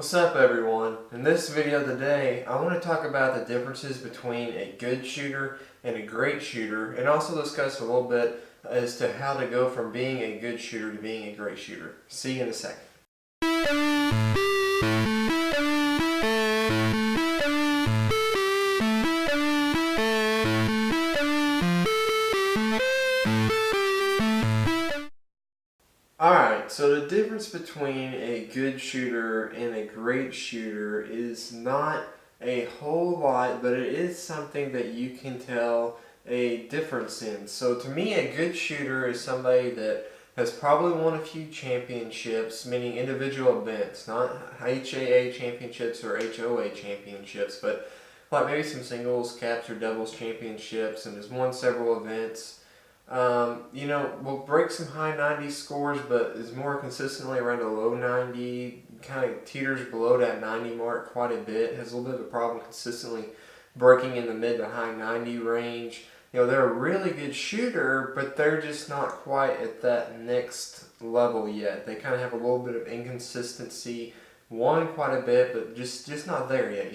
What's up everyone? In this video today, I want to talk about the differences between a good shooter and a great shooter, and also discuss a little bit as to how to go from being a good shooter to being a great shooter. See you in a second. Alright, so the difference between a good shooter and a great shooter is not a whole lot, but it is something that you can tell a difference in. So to me, a good shooter is somebody that has probably won a few championships, meaning individual events, not HAA championships or HOA championships, but like maybe some singles, caps, or doubles championships, and has won several events. Will break some high 90 scores, but is more consistently around a low 90, kind of teeters below that 90 mark quite a bit, has a little bit of a problem consistently breaking in the mid to high 90 range. They're a really good shooter, but they're just not quite at that next level yet. They kind of have a little bit of inconsistency, won quite a bit, but just not there yet,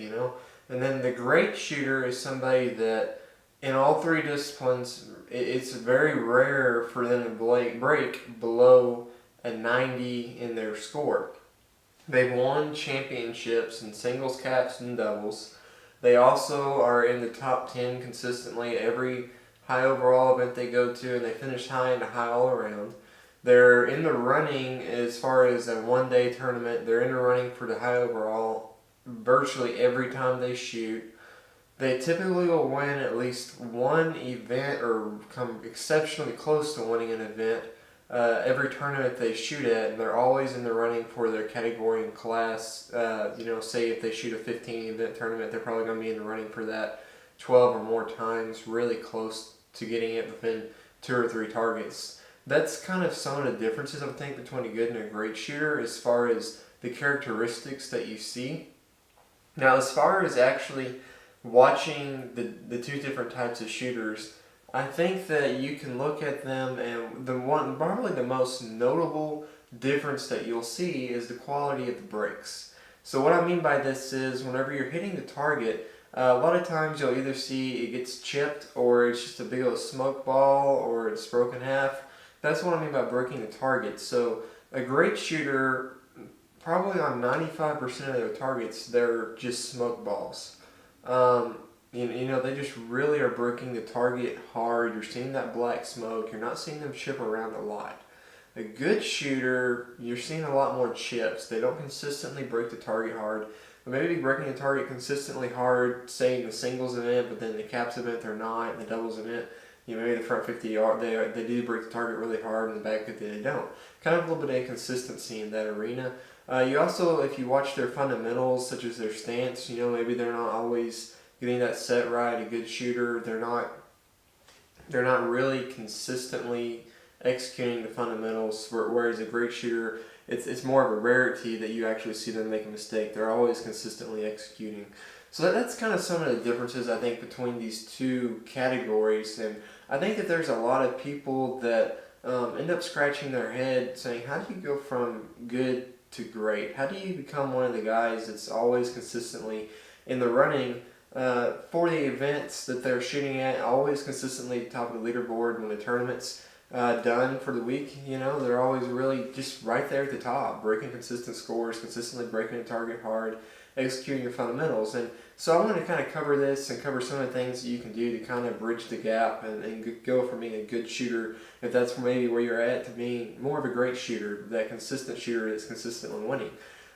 And then the great shooter is somebody that in all three disciplines, it's very rare for them to break below a 90 in their score. They've won championships in singles, caps, and doubles. They also are in the top 10 consistently every high overall event they go to, and they finish high in the high all around. They're in the running as far as a one-day tournament. They're in the running for the high overall virtually every time they shoot. They typically will win at least one event or come exceptionally close to winning an event every tournament they shoot at, and they're always in the running for their category and class. Say if they shoot a 15 event tournament, they're probably going to be in the running for that 12 or more times, really close to getting it within 2 or 3 targets. That's kind of some of the differences, I think, between a good and a great shooter as far as the characteristics that you see. Now, as far as actually watching the two different types of shooters, I think that you can look at them, and probably the most notable difference that you'll see is the quality of the breaks. So what I mean by this is whenever you're hitting the target, a lot of times you'll either see it gets chipped, or it's just a big old smoke ball, or it's broken half. That's what I mean by breaking the target. So a great shooter, probably on 95% of their targets, they're just smoke balls. They just really are breaking the target hard. You're seeing that black smoke. You're not seeing them chip around a lot. A good shooter, you're seeing a lot more chips. They don't consistently break the target hard. But maybe breaking the target consistently hard, say in the singles event, but then the caps event they're not, in the doubles event, maybe the front 50 yard, they do break the target really hard, and the back 50 they don't. Kind of a little bit of inconsistency in that arena. You also, if you watch their fundamentals, such as their stance, maybe they're not always getting that set right. A good shooter, they're not really consistently executing the fundamentals, whereas a great shooter, it's more of a rarity that you actually see them make a mistake. They're always consistently executing. So that's kind of some of the differences, I think, between these two categories. And I think that there's a lot of people that end up scratching their head saying, how do you go from good to great? How do you become one of the guys that's always consistently in the running for the events that they're shooting at, always consistently top of the leaderboard when the tournament's done for the week? They're always really just right there at the top, breaking consistent scores, consistently breaking the target hard, executing your fundamentals. And so I want to kind of cover this and cover some of the things that you can do to kind of bridge the gap and go from being a good shooter, if that's maybe where you're at, to being more of a great shooter, that consistent shooter that's consistently winning.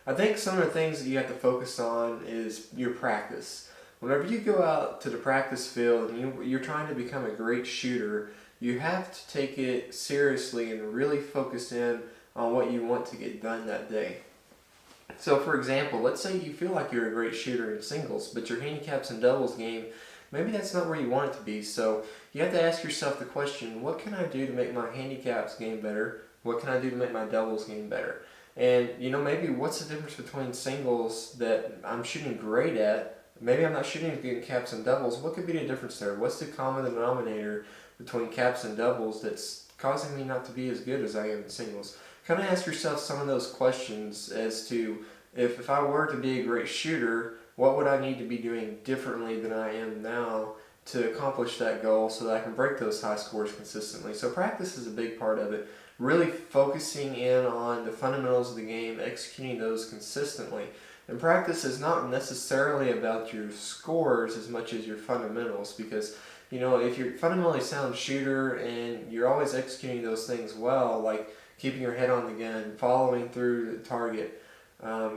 I think some of the things that you have to focus on is your practice. Whenever you go out to the practice field and you're trying to become a great shooter, you have to take it seriously and really focus in on what you want to get done that day. So for example, let's say you feel like you're a great shooter in singles, but your handicaps and doubles game, maybe that's not where you want it to be. So you have to ask yourself the question, what can I do to make my handicaps game better? What can I do to make my doubles game better? And maybe what's the difference between singles that I'm shooting great at? Maybe I'm not shooting as good in caps and doubles. What could be the difference there? What's the common denominator between caps and doubles that's causing me not to be as good as I am in singles? Kind of ask yourself some of those questions as to if I were to be a great shooter, what would I need to be doing differently than I am now to accomplish that goal so that I can break those high scores consistently? So practice is a big part of it. Really focusing in on the fundamentals of the game, executing those consistently. And practice is not necessarily about your scores as much as your fundamentals, because if you're fundamentally sound shooter and you're always executing those things well, like keeping your head on the gun, following through the target,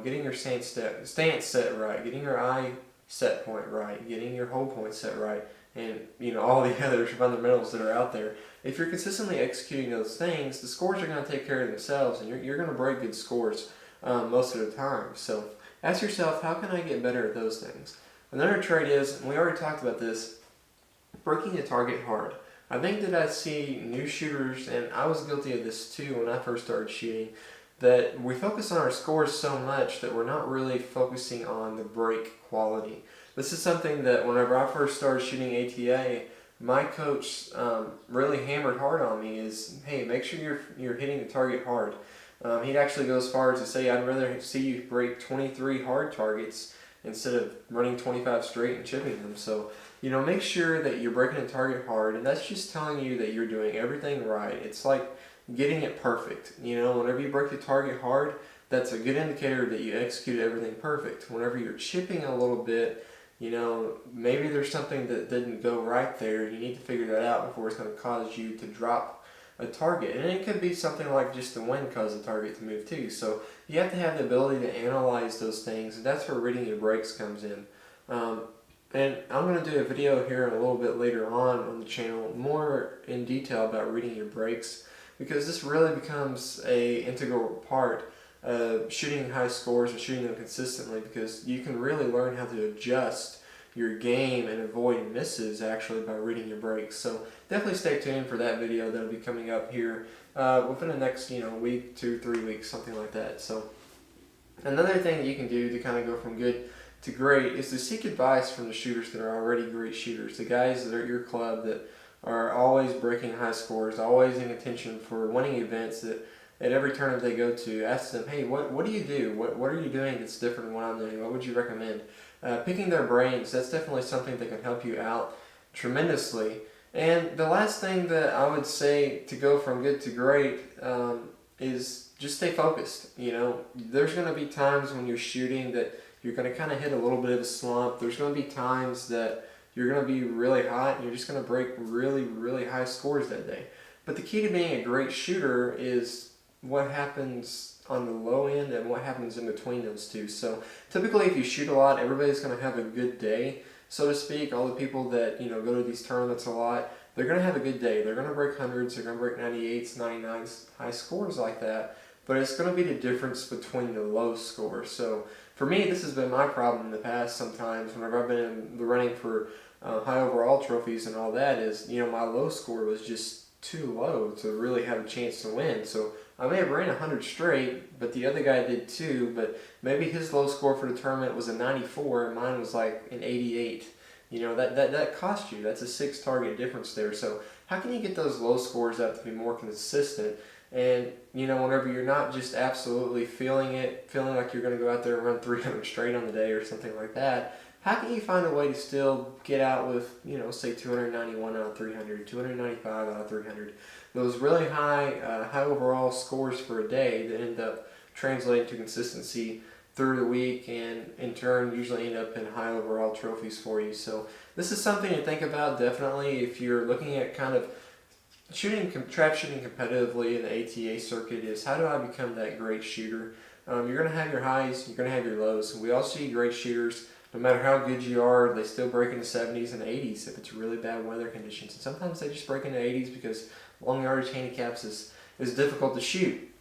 getting your stance set right, getting your eye set point right, getting your hold point set right, and all the other fundamentals that are out there. If you're consistently executing those things, the scores are going to take care of themselves, and you're going to break good scores most of the time. So ask yourself, how can I get better at those things? Another trait is, and we already talked about this, breaking the target hard. I think that I see new shooters, and I was guilty of this too when I first started shooting, that we focus on our scores so much that we're not really focusing on the break quality. This is something that whenever I first started shooting ATA, my coach really hammered hard on me is, hey, make sure you're hitting the target hard. He'd actually go as far as to say, I'd rather see you break 23 hard targets instead of running 25 straight and chipping them. So, make sure that you're breaking the target hard, and that's just telling you that you're doing everything right. It's like getting it perfect. Whenever you break the target hard, that's a good indicator that you executed everything perfect. Whenever you're chipping a little bit, maybe there's something that didn't go right there. You need to figure that out before it's going to cause you to drop a target. And it could be something like just the wind caused the target to move too. So you have to have the ability to analyze those things, and that's where reading your breaks comes in. And I'm going to do a video here a little bit later on the channel more in detail about reading your breaks, because this really becomes a integral part of shooting high scores and shooting them consistently, because you can really learn how to adjust your game and avoid misses actually by reading your breaks. So definitely stay tuned for that video that'll be coming up here within the next week, 2-3 weeks, something like that. So another thing that you can do to kind of go from good to great is to seek advice from the shooters that are already great shooters, the guys that are at your club that are always breaking high scores, always in contention for winning events, that at every tournament they go to, ask them, hey, what do you do? What are you doing that's different than what I'm doing? What would you recommend? Picking their brains, that's definitely something that can help you out tremendously. And the last thing that I would say to go from good to great is just stay focused. There's going to be times when you're shooting that you're going to kind of hit a little bit of a slump. There's going to be times that you're going to be really hot and you're just going to break really, really high scores that day. But the key to being a great shooter is what happens on the low end and what happens in between those two. So typically if you shoot a lot, everybody's going to have a good day, so to speak. All the people that go to these tournaments a lot, they're going to have a good day. They're going to break hundreds, they're going to break 98s, 99s, high scores like that. But it's going to be the difference between the low scores. So for me, this has been my problem in the past sometimes whenever I've been in the running for high overall trophies and all that, is my low score was just too low to really have a chance to win. So I may have ran 100 straight, but the other guy did too, but maybe his low score for the tournament was a 94 and mine was like an 88. That cost you. That's a 6 target difference there. So how can you get those low scores up to be more consistent? And whenever you're not just absolutely feeling like you're going to go out there and run 300 straight on the day or something like that, how can you find a way to still get out with, say 291 out of 300, 295 out of 300, those really high overall scores for a day that end up translating to consistency through the week, and in turn usually end up in high overall trophies for you. So this is something to think about definitely if you're looking at kind of trap shooting competitively in the ATA circuit. Is how do I become that great shooter? You're going to have your highs, you're going to have your lows. We all see great shooters, no matter how good you are, they still break in the 70s and 80s if it's really bad weather conditions. And sometimes they just break in the 80s because long yardage handicaps is difficult to shoot.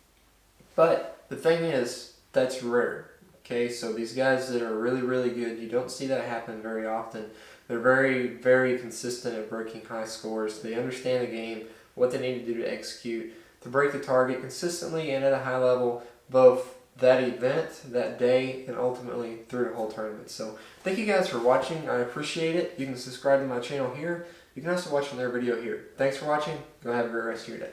But the thing is, that's rare. Okay, so these guys that are really, really good, you don't see that happen very often. They're very, very consistent at breaking high scores. They understand the game, what they need to do to execute, to break the target consistently and at a high level, both that event, that day, and ultimately through the whole tournament. So thank you guys for watching. I appreciate it. You can subscribe to my channel here. You can also watch another video here. Thanks for watching. Go have a great rest of your day.